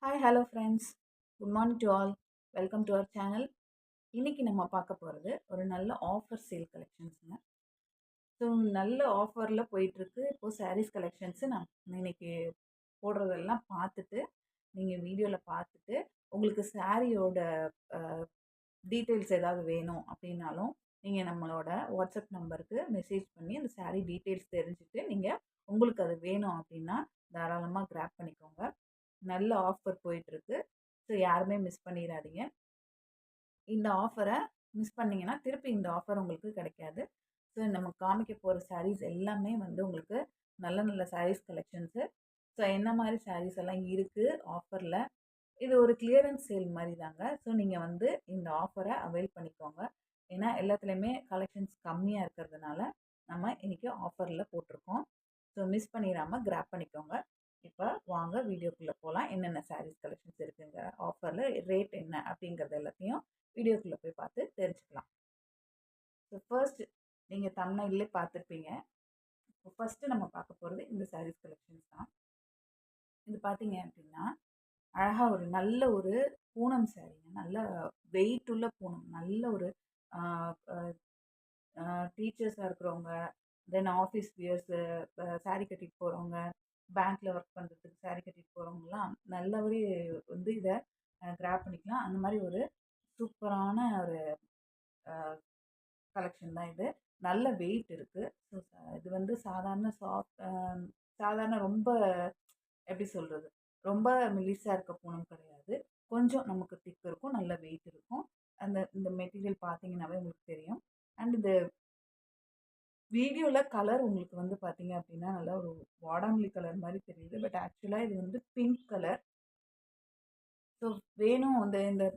Hi hello friends, good morning to all. Welcome to our channel. இன்றைக்கி நம்ம பார்க்க போகிறது ஒரு நல்ல ஆஃபர் சேல் கலெக்ஷன்ஸுங்க. ஸோ நல்ல ஆஃபரில் போயிட்டுருக்கு. இப்போது சாரீஸ் கலெக்ஷன்ஸு நான் இன்னைக்கு போடுறதெல்லாம் பார்த்துட்டு, நீங்கள் வீடியோவில் பார்த்துட்டு உங்களுக்கு சாரியோட டீட்டெயில்ஸ் ஏதாவது வேணும் அப்படின்னாலும் நீங்கள் நம்மளோட வாட்ஸ்அப் நம்பருக்கு மெசேஜ் பண்ணி அந்த சாரீ டீட்டெயில்ஸ் தெரிஞ்சுட்டு நீங்கள் உங்களுக்கு அது வேணும் அப்படின்னா தாராளமாக கிராப் பண்ணிக்கோங்க. நல்ல ஆஃபர் போயிட்டுருக்கு. ஸோ யாருமே மிஸ் பண்ணிடாதீங்க. இந்த ஆஃபரை மிஸ் பண்ணிங்கன்னா திருப்பி இந்த ஆஃபர் உங்களுக்கு கிடைக்காது. ஸோ நம்ம காமிக்க போகிற சாரீஸ் எல்லாமே வந்து உங்களுக்கு நல்ல நல்ல சாரீஸ் கலெக்ஷன்ஸு. ஸோ என்ன மாதிரி சாரீஸ் எல்லாம் இருக்குது ஆஃபரில், இது ஒரு கிளியரன்ஸ் சேல் மாதிரி தாங்க. ஸோ நீங்கள் வந்து இந்த ஆஃபரை அவைல் பண்ணிக்கோங்க. ஏன்னா எல்லாத்துலேயுமே கலெக்ஷன்ஸ் கம்மியாக இருக்கிறதுனால நம்ம இன்றைக்கி ஆஃபரில் போட்டிருக்கோம். ஸோ மிஸ் பண்ணிடாமல் கிராப் பண்ணிக்கோங்க. இப்போ வாங்க வீடியோக்குள்ளே போகலாம். என்னென்ன சாரீஸ் கலெக்ஷன்ஸ் இருக்குங்க, ஆஃபரில் ரேட் என்ன அப்படிங்கிறது எல்லாத்தையும் வீடியோக்குள்ளே போய் பார்த்து தெரிஞ்சுக்கலாம். ஸோ ஃபர்ஸ்ட் நீங்கள் தம்ப்நெயிலே பார்த்துருப்பீங்க. இப்போ ஃபஸ்ட்டு நம்ம பார்க்க போகிறது இந்த சாரீஸ் கலெக்ஷன்ஸ் தான். இது பார்த்தீங்க அப்படின்னா அழகாக ஒரு நல்ல ஒரு பூனம் சாரீங்க. நல்ல வெயிட் உள்ள பூனம். நல்ல ஒரு டீச்சர்ஸாக இருக்கிறவங்க, தென் ஆஃபீஸ் வியர்ஸு, சாரீ கட்டிட்டு போகிறவங்க, பேங்க்கில் ஒர்க் பண்ணுறதுக்கு சாரீ கட்டிட்டு போகிறவங்கலாம் நல்லபடி வந்து இதை கிராப் பண்ணிக்கலாம். அந்த மாதிரி ஒரு சூப்பரான ஒரு கலெக்ஷன் தான் இது. நல்ல வெயிட் இருக்குது. ஸோ இது வந்து சாதாரண ரொம்ப எப்படி சொல்கிறது, ரொம்ப மெலிசாக இருக்க பூனம் கிடையாது. கொஞ்சம் நமக்கு திக் இருக்கும், நல்ல வெயிட் இருக்கும். இந்த மெட்டீரியல் பார்த்தீங்கன்னாவே உங்களுக்கு தெரியும். அண்ட் இந்த வீடியோவில் கலர் உங்களுக்கு வந்து பார்த்தீங்க அப்படின்னா நல்லா ஒரு வாடாமல்லி கலர் மாதிரி தெரியுது. பட் ஆக்சுவலாக இது வந்து பிங்க் கலர். ஸோ வேணும் இந்த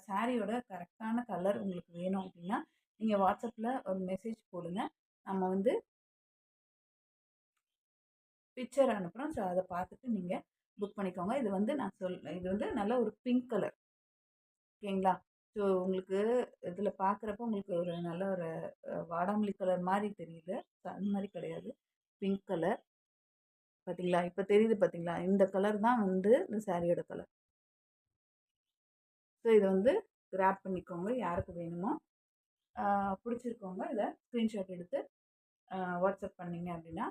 சாரியோட கரெக்டான கலர் உங்களுக்கு வேணும் அப்படின்னா நீங்கள் வாட்ஸ்அப்பில் ஒரு மெசேஜ் போடுங்க. நம்ம வந்து பிக்சர் அனுப்புகிறோம். ஸோ அதை பார்த்துட்டு நீங்கள் புக் பண்ணிக்கோங்க. இது வந்து இது வந்து நல்ல ஒரு பிங்க் கலர். ஓகேங்களா? ஸோ உங்களுக்கு இதில் பார்க்குறப்ப உங்களுக்கு ஒரு நல்ல ஒரு வாடாமல்லி கலர் மாதிரி தெரியுது. அந்த மாதிரி கிடையாது, பிங்க் கலர். பார்த்தீங்களா? இப்போ தெரியுது பார்த்தீங்களா? இந்த கலர் தான் வந்து இந்த சாரியோட கலர். ஸோ இதை வந்து கிராப் பண்ணிக்கோங்க. யாருக்கு வேணுமோ பிடிச்சிருக்கோங்க இதை ஸ்க்ரீன்ஷாட் எடுத்து வாட்ஸ்அப் பண்ணிங்க அப்படின்னா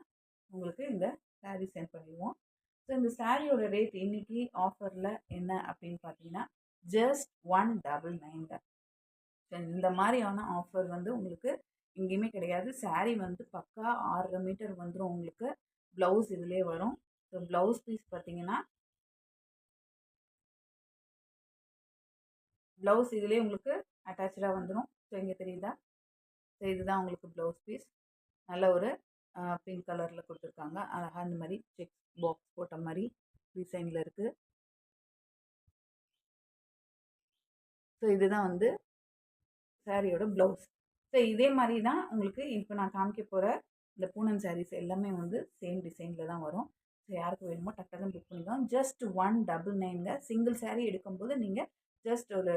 உங்களுக்கு இந்த சாரீ சென்ட் பண்ணிடுவோம். ஸோ இந்த சாரியோட ரேட் இன்றைக்கி ஆஃபரில் என்ன அப்படின்னு பார்த்தீங்கன்னா ஜஸ்ட் 199 தான். ஸோ இந்த மாதிரியான ஆஃபர் வந்து உங்களுக்கு எங்கேயுமே கிடையாது. சாரீ வந்து பக்கா 6.5 மீட்டர் வந்துடும் உங்களுக்கு. ப்ளவுஸ் இதிலே வரும். ஸோ ப்ளவுஸ் பீஸ் பார்த்தீங்கன்னா ப்ளவுஸ் இதிலே உங்களுக்கு அட்டாச்சாக வந்துடும். ஸோ இங்கே தெரியுதா? ஸோ இதுதான் உங்களுக்கு ப்ளவுஸ் பீஸ். நல்ல ஒரு பிங்க் கலரில் கொடுத்துருக்காங்க. அழகாக இந்த மாதிரி செக் பாக்ஸ் போட்ட மாதிரி டிசைனில் இருக்குது. ஸோ இதுதான் வந்து சாரியோட ப்ளவுஸ். ஸோ இதே மாதிரி தான் உங்களுக்கு இப்போ நான் காமிக்க போகிற இந்த பூனம் சாரீஸ் எல்லாமே வந்து சேம் டிசைனில் தான் வரும். ஸோ யாருக்கு வேணுமோ டக்குன்னு புக் பண்ணிக்கலாம். ஜஸ்ட் 199. சிங்கிள் சாரீ எடுக்கும்போது நீங்கள் ஜஸ்ட் ஒரு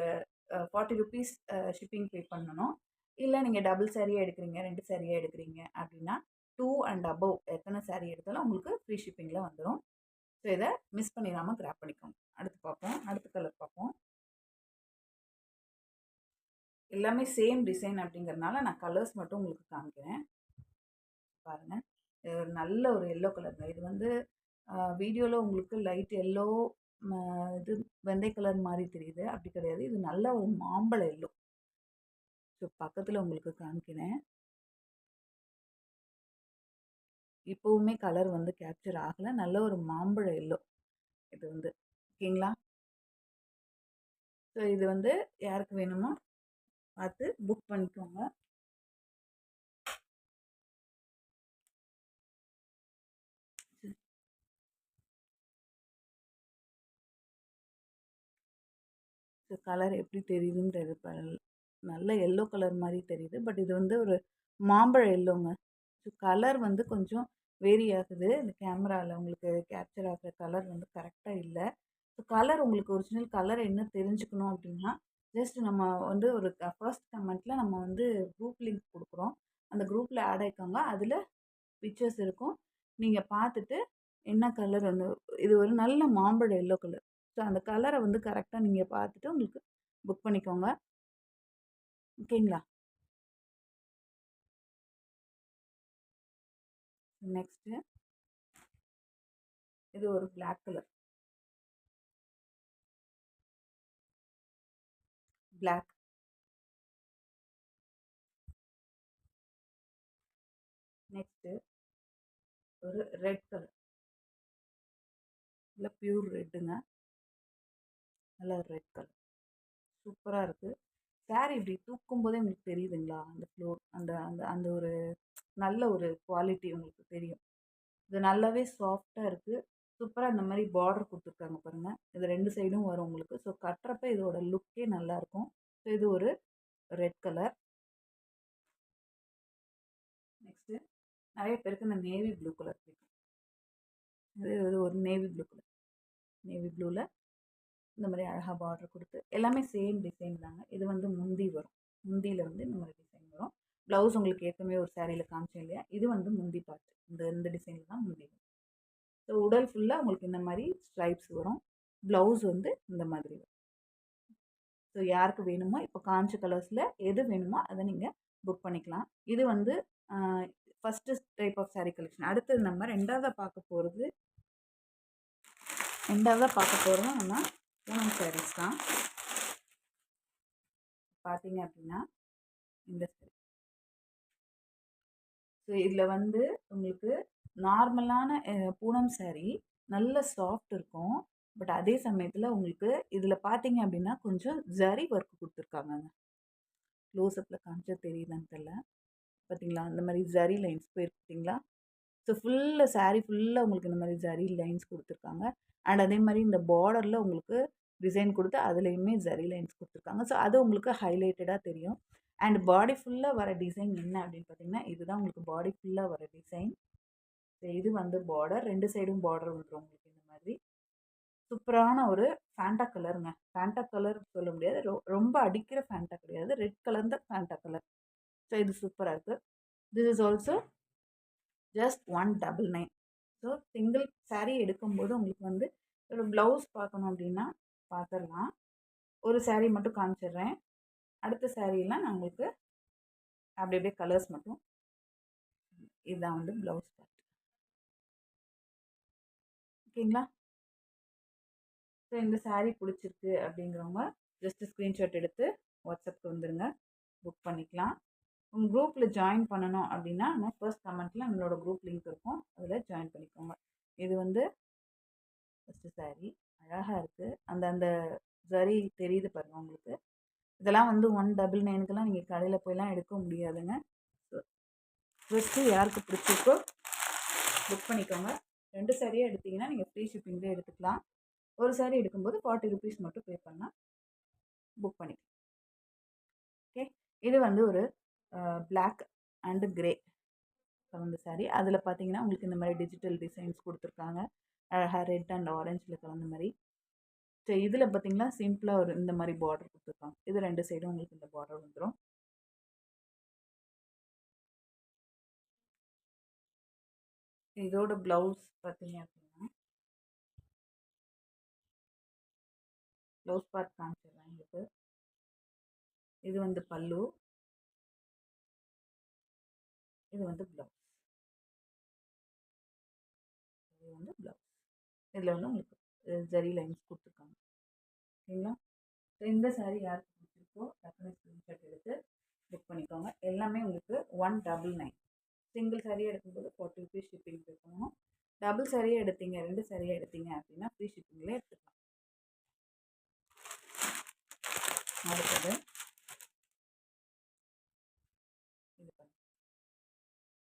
40 ருபீஸ் ஷிப்பிங் பே பண்ணணும். இல்லை நீங்கள் டபுள் சாரியாக எடுக்கிறீங்க, 2 சாரியாக எடுக்கிறீங்க அப்படின்னா 2 அண்ட் அபவ் எத்தனை சாரீ எடுத்தாலும் உங்களுக்கு ஃப்ரீ ஷிப்பிங்கில் வந்துடும். ஸோ இதை மிஸ் பண்ணிடாமல் கிராப் பண்ணிக்கோங்க. அடுத்து பார்ப்போம். அடுத்த கலர் பார்ப்போம். எல்லாமே சேம் டிசைன் அப்படிங்கிறதுனால நான் கலர்ஸ் மட்டும் உங்களுக்கு காமிக்கிறேன். பாருங்கள், இது ஒரு நல்ல ஒரு எல்லோ கலருங்க. இது வந்து வீடியோவில் உங்களுக்கு லைட் எல்லோ, இது வெந்தய கலர் மாதிரி தெரியுது. அப்படி கிடையாது, இது நல்ல ஒரு மாம்பழ எல்லோ. ஸோ பக்கத்தில் உங்களுக்கு காமிக்கிறேன். இப்போவுமே கலர் வந்து கேப்சர் ஆகலை. நல்ல ஒரு மாம்பழ எல்லோ இது வந்து. ஓகேங்களா? ஸோ இது வந்து யாருக்கு வேணுமோ பார்த்து புக் பண்ணிக்கோங்க. ஸோ கலர் எப்படி தெரியுதுன்னு தெரியுது. நல்ல எல்லோ கலர் மாதிரி தெரியுது. பட் இது வந்து ஒரு மாம்பழ எல்லோங்க. ஸோ கலர் வந்து கொஞ்சம் வேரி ஆகுது. இந்த கேமராவில் உங்களுக்கு கேப்சர் ஆகிற கலர் வந்து கரெக்டாக இல்லை. ஸோ கலர் உங்களுக்கு ஒரிஜினல் கலர் என்ன தெரிஞ்சுக்கணும் அப்படின்னா ஜஸ்ட் நம்ம வந்து ஒரு ஃபர்ஸ்ட் கமெண்ட்டில் நம்ம வந்து குரூப் லிங்க் கொடுக்குறோம். அந்த குரூப்பில் ஆட் ஆகிக்கோங்க. அதில் பிக்சர்ஸ் இருக்கும். நீங்கள் பார்த்துட்டு என்ன கலர் வந்து இது ஒரு நல்ல மாம்பழ எல்லோ கலர். ஸோ அந்த கலரை வந்து கரெக்டாக நீங்கள் பார்த்துட்டு உங்களுக்கு புக் பண்ணிக்கோங்க. ஓகேங்களா? நெக்ஸ்ட்டு இது ஒரு பிளாக் கலர். பிளாக். நெக்ஸ்ட்டு ஒரு ரெட் கலர். இல்லை பியூர் ரெட்டுங்க. நல்ல ஒரு ரெட் கலர். சூப்பராக இருக்குது. சாரீ இப்படி தூக்கும் போதே உங்களுக்கு தெரியுதுங்களா? அந்த ஃப்ளோர் அந்த அந்த அந்த ஒரு நல்ல ஒரு குவாலிட்டி உங்களுக்கு தெரியும். இது நல்லாவே சாஃப்டாக இருக்குது. சூப்பராக இந்த மாதிரி பார்டர் கொடுத்துருக்காங்க பாருங்கள். இது 2 சைடும் வரும் உங்களுக்கு. ஸோ கட்டுறப்ப இதோட லுக்கே நல்லாயிருக்கும். ஸோ இது ஒரு ரெட் கலர். நெக்ஸ்ட்டு நிறைய பேருக்கு இந்த நேவி ப்ளூ கலர் பிடிக்கும். இது ஒரு நேவி ப்ளூ கலர். நேவி ப்ளூவில் இந்த மாதிரி அழகாக பார்டர் கொடுத்து எல்லாமே சேம் டிசைன் தாங்க. இது வந்து முந்தி வரும். முந்தியில் வந்து இந்த மாதிரி டிசைன் வரும். ப்ளவுஸ் உங்களுக்கு ஏற்கனவே ஒரு சாரியில் காமிச்சேன் இல்லையா? இது வந்து முந்தி பார்த்து இந்த டிசைனில் தான் முந்தி வரும். ஸோ உடல் ஃபுல்லாக உங்களுக்கு இந்த மாதிரி ஸ்ட்ரைப்ஸ் வரும். ப்ளவுஸ் வந்து இந்த மாதிரி வரும். ஸோ யாருக்கு வேணுமோ இப்போ காமிச்ச கலர்ஸில் எது வேணுமோ அதை நீங்கள் புக் பண்ணிக்கலாம். இது வந்து first type of sari collection. அடுத்தது நம்ம ரெண்டாவதாக பார்க்க போகிறது நம்ம பூனம் சாரீஸ் தான். பார்த்தீங்க அப்படின்னா இந்த சாரீ. ஸோ இதில் வந்து உங்களுக்கு நார்மலான பூனம் சாரீ நல்ல சாஃப்ட் இருக்கும். பட் அதே சமயத்தில் உங்களுக்கு இதில் பார்த்தீங்க அப்படின்னா கொஞ்சம் ஜரி ஒர்க் கொடுத்துருக்காங்கங்க. க்ளோஸ்அப்பில் காமிச்சா தெரியுதான்னு தெரியல. பார்த்தீங்களா? அந்த மாதிரி ஜரி லைன்ஸ் போயிருக்கீங்களா? ஸோ ஃபுல்லாக சாரீ ஃபுல்லாக உங்களுக்கு இந்த மாதிரி ஜரி லைன்ஸ் கொடுத்துருக்காங்க. அண்ட் அதே மாதிரி இந்த பார்டரில் உங்களுக்கு டிசைன் கொடுத்து அதுலேயுமே ஜரி லைன்ஸ் கொடுத்துருக்காங்க. ஸோ அது உங்களுக்கு ஹைலைட்டடாக தெரியும். அண்ட் பாடி ஃபுல்லாக வர டிசைன் என்ன அப்படின்னு பார்த்தீங்கன்னா இதுதான் உங்களுக்கு பாடி ஃபுல்லாக வர டிசைன். ஸோ இது வந்து பார்டர் 2 சைடும் பார்டர் வந்துடும் உங்களுக்கு இந்த மாதிரி. சூப்பரான ஒரு ஃபேண்டா கலருங்க. ஃபேண்டா கலர் சொல்ல முடியாது. ரொம்ப அடிக்கிற ஃபேண்டா கிடையாது. ரெட் கலர் தான் ஃபேண்டா கலர். ஸோ இது சூப்பராக இருக்குது. This is also just 199. So single sari எடுக்கும்போது உங்களுக்கு வந்து ஒரு ப்ளவுஸ் பார்க்கணும் அப்படின்னா பார்த்துடலாம். ஒரு சாரீ மட்டும் காமிச்சிடுறேன். அடுத்த சாரீலாம் நான் உங்களுக்கு அப்படி அப்படியே கலர்ஸ் மட்டும். இதுதான் வந்து ப்ளவுஸ் பார்ட். ஓகேங்களா? ஸோ இந்த சாரீ பிடிச்சிருக்கு அப்படிங்கிறவங்க ஜஸ்ட்டு ஸ்க்ரீன்ஷாட் எடுத்து வாட்ஸ்அப்புக்கு வந்துடுங்க. புக் பண்ணிக்கலாம். உங்கள் குரூப்பில் ஜாயின் பண்ணணும் அப்படின்னா நம்ம ஃபர்ஸ்ட் கமெண்ட்டில் நம்மளோட குரூப் லிங்க் இருக்கும். அதில் ஜாயின் பண்ணிக்கோங்க. இது வந்து ஃபஸ்ட்டு சாரீ அழகாக இருக்குது. அந்த அந்த ஜரி தெரியுது பாருங்கள் உங்களுக்கு. இதெல்லாம் வந்து 199க்கெல்லாம் நீங்கள் கடையில் போயெல்லாம் எடுக்க முடியாதுங்க. ஸோ ஃபஸ்ட்டு யாருக்கு பிடிச்சிருக்கோ புக் பண்ணிக்கோங்க. 2 சாரியாக எடுத்திங்கன்னா நீங்கள் ஃப்ரீ ஷிப்பிங்லேயே எடுத்துக்கலாம். ஒரு சாரீ எடுக்கும்போது 40 ருபீஸ் மட்டும் பே பண்ணால் புக் பண்ணிக்கலாம். ஓகே. இது வந்து ஒரு பிளாக் அண்டு கிரே கலந்த சாரீ. அதில் பார்த்தீங்கன்னா உங்களுக்கு இந்த மாதிரி டிஜிட்டல் டிசைன்ஸ் கொடுத்துருக்காங்க. அழகாக ரெட் அண்ட் ஆரஞ்சில் கலந்த மாதிரி. ஸோ இதில் பார்த்தீங்கன்னா சிம்பிளாக ஒரு இந்த மாதிரி பார்டர் கொடுத்துருக்காங்க. இது 2 சைடும் உங்களுக்கு இந்த பார்டர் வந்துடும். இதோட ப்ளவுஸ் பார்த்தீங்க அப்படின்னா ப்ளவுஸ் பார்ட் காமிச்சிடுறேன் உங்களுக்கு. இது வந்து பல்லு. இது வந்து ப்ளவுஸ். இது வந்து ப்ளவுஸ். இதில் வந்து உங்களுக்கு ஜரி லைன்ஸ் கொடுத்துருக்காங்க. ஓகேங்களா? ஸோ இந்த சாரீ யாருக்கு பிடிச்சிருக்கோ டக்குனு ஸ்க்ரீன்ஷாட் எடுத்து புக் பண்ணிக்கோங்க. எல்லாமே உங்களுக்கு 199. சிங்கிள் சாரியாக எடுக்கும்போது 40 ருபீஸ் ஷிப்பிங் பே பண்ணணும். டபுள் சாரியாக எடுத்தீங்க 2 சாரியாக எடுத்தீங்க அப்படின்னா ஃப்ரீ ஷிப்பிங்லேயே எடுத்துக்கலாம். அடுத்தது இது பண்ணுங்க.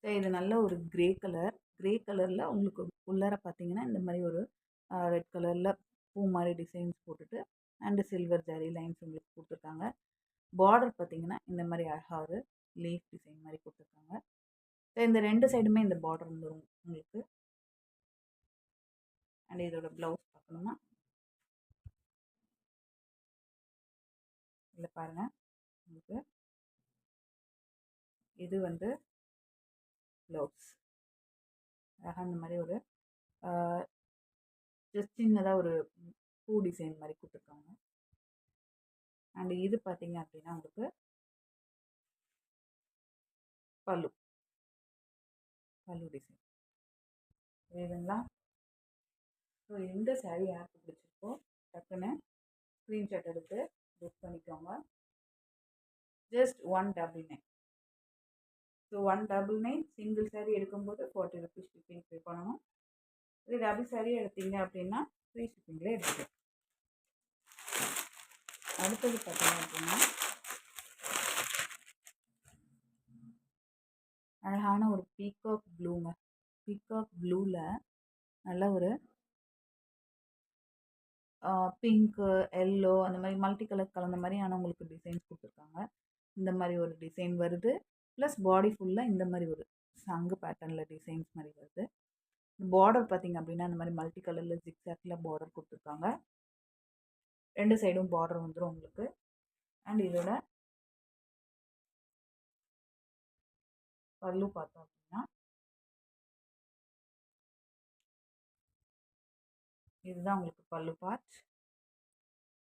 ஸோ இது நல்ல ஒரு கிரே கலர். கிரே கலரில் உங்களுக்கு உள்ளார பார்த்தீங்கன்னா இந்த மாதிரி ஒரு ரெட் கலரில் பூ மாதிரி டிசைன்ஸ் போட்டுட்டு அண்டு சில்வர் ஜரி லைன்ஸ் உங்களுக்கு கொடுத்துருக்காங்க. பார்டர் பார்த்தீங்கன்னா இந்த மாதிரி அழகாக ஒரு லீஃப் டிசைன் மாதிரி கொடுத்துருக்காங்க. ஸோ இந்த 2 சைடுமே இந்த பார்டர் வந்துடும் உங்களுக்கு. அண்ட் இதோட ப்ளவுஸ் பார்க்கணுமா இல்லை பாருங்கள் உங்களுக்கு. இது வந்து ப்ளவுஸ் அழகாக இந்த மாதிரி ஒரு ஜஸ்ட் சின்னதாக ஒரு பூ டிசைன் மாதிரி கொடுத்துருக்காங்க. அண்ட் இது பார்த்தீங்க அப்படின்னா உங்களுக்கு பல்லு டிசைன் புரியுதுங்களா? ஸோ இந்த சாரீ யாருக்கு பிடிச்சிருக்கோ டக்குன்னு ஸ்க்ரீன்ஷாட் எடுத்து புக் பண்ணிக்கோங்க. ஜஸ்ட் 199. ஸோ 199 சிங்கிள் சாரீ எடுக்கும்போது 40 rupees ஷிப்பிங் பே பண்ணணும். இது டபுள் சாரீ எடுத்தீங்க அப்படின்னா ஃப்ரீ ஷிப்பிங்லேயே எடுத்துக்கலாம். அடுத்தது பார்த்தீங்க அப்படின்னா அழகான ஒரு பீகாக் ப்ளூங்க. பீகாக் ப்ளூவில் நல்ல ஒரு பிங்க்கு, எல்லோ அந்த மாதிரி மல்டி கலர் கலந்த மாதிரியான உங்களுக்கு டிசைன்ஸ் கொடுத்துருக்காங்க. இந்த மாதிரி ஒரு டிசைன் வருது. ப்ளஸ் பாடி ஃபுல்லாக இந்த மாதிரி ஒரு சங்கு பேட்டர்னில் டிசைன்ஸ் மாதிரி வருது. பார்டர் பார்த்தீங்க அப்படின்னா இந்த மாதிரி மல்டி கலரில் ஜிக்ஸாக்டில் பார்டர் கொடுத்துருக்காங்க. 2 சைடும் பார்டர் வந்துடும் உங்களுக்கு. அண்ட் இதோட பல்லு பார்த்தோம் அப்படின்னா இதுதான் உங்களுக்கு பல்லு பார்ட்.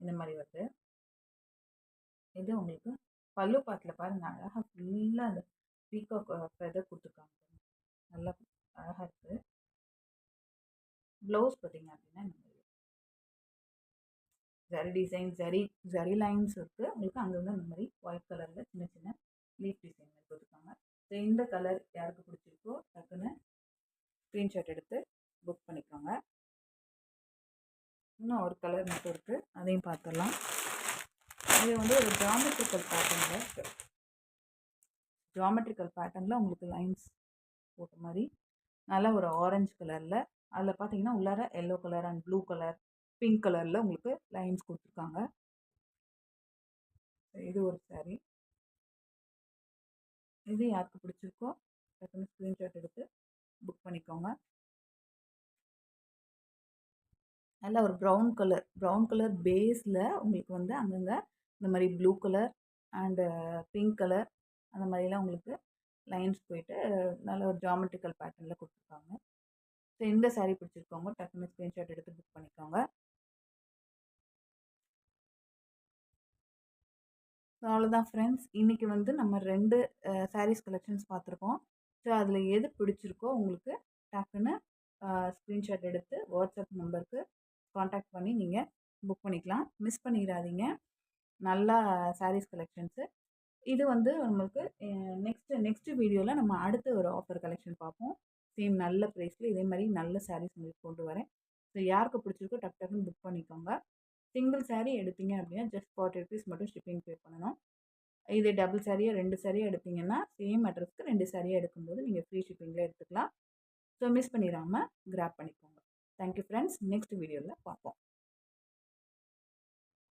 இந்த மாதிரி வருது. இது உங்களுக்கு பல்லு பார்ட்டில் பாருங்க, அழகாக ஃபுல்லாக அந்த பீகாக் ஃபெதர் கொடுத்துருக்காங்க. நல்லா அழகாக இருக்குது. ப்ளவுஸ் பார்த்தீங்க அப்படின்னா இந்த மாதிரி ஜரி டிசைன், ஜரி லைன்ஸ் இருக்குது உங்களுக்கு. அங்கங்கே இந்த மாதிரி ஒயிட் கலரில் சின்ன சின்ன லீஃப் டிசைன் மாதிரி கொடுத்துருக்காங்க. ஸோ இந்த கலர் யாருக்கு பிடிச்சிருக்கோ டக்குன்னு ஸ்க்ரீன்ஷாட் எடுத்து புக் பண்ணிக்கோங்க. இன்னும் ஒரு கலர் மட்டும் இருக்குது, அதையும் பார்த்துடலாம். இது வந்து ஒரு ஜாமெட்ரிக்கல் பேட்டர்னில் உங்களுக்கு லைன்ஸ் போட்ட மாதிரி நல்ல ஒரு ஆரஞ்சு கலரில், அதில் பார்த்தீங்கன்னா உள்ளார yellow colour and blue colour, pink கலரில் உங்களுக்கு லைன்ஸ் கொடுத்துருக்காங்க. இது ஒரு சாரீ. இது யாருக்கு பிடிச்சிருக்கோ டக்குன்னு ஸ்க்ரீன்ஷாட் எடுத்து புக் பண்ணிக்கோங்க. நல்ல ஒரு ப்ரௌன் கலர் பேஸில் உங்களுக்கு வந்து அங்கங்கே இந்த மாதிரி blue colour and pink colour அந்த மாதிரிலாம் உங்களுக்கு லைன்ஸ் போயிட்டு நல்ல ஒரு ஜாமெட்ரிக்கல் பேட்டர்னில் கொடுத்துருக்காங்க. ஸோ இந்த சாரீ பிடிச்சிருக்கவங்க டக்குன்னு ஸ்க்ரீன்ஷாட் எடுத்து புக் பண்ணிக்கோங்க. ஸோ அவ்வளோதான் ஃப்ரெண்ட்ஸ், இன்றைக்கி வந்து நம்ம 2 சாரீஸ் கலெக்ஷன்ஸ் பார்த்துருக்கோம். ஸோ அதில் எது பிடிச்சிருக்கோ உங்களுக்கு டக்குன்னு ஸ்க்ரீன்ஷாட் எடுத்து வாட்ஸ்அப் நம்பருக்கு காண்டாக்ட் பண்ணி நீங்கள் புக் பண்ணிக்கலாம். மிஸ் பண்ணிடாதீங்க. நல்லா சாரீஸ் கலெக்ஷன்ஸு. இது வந்து நம்மளுக்கு நெக்ஸ்ட்டு வீடியோவில் நம்ம அடுத்த ஒரு ஆஃபர் கலெக்ஷன் பார்ப்போம். சேம் நல்ல ப்ரைஸில் இதே மாதிரி நல்ல சாரீஸ் உங்களுக்கு கொண்டு வரேன். ஸோ யாருக்கு பிடிச்சிருக்கோ டக்குன்னு புக் பண்ணிக்கோங்க. சிங்கிள் சாரீ எடுத்தீங்க அப்படின்னா ஜஸ்ட் 40 rupees மட்டும் ஷிப்பிங் பே பண்ணணும். இது டபுள் சாரியாக 2 சாரியாக எடுத்தீங்கன்னா சேம் அட்ரஸ்க்கு 2 சாரியாக எடுக்கும்போது நீங்கள் ஃப்ரீ ஷிப்பிங்கில் எடுத்துக்கலாம். ஸோ மிஸ் பண்ணிடாமல் கிராப் பண்ணிக்கோங்க. Thank you friends. நெக்ஸ்ட் வீடியோவில் பார்ப்போம்.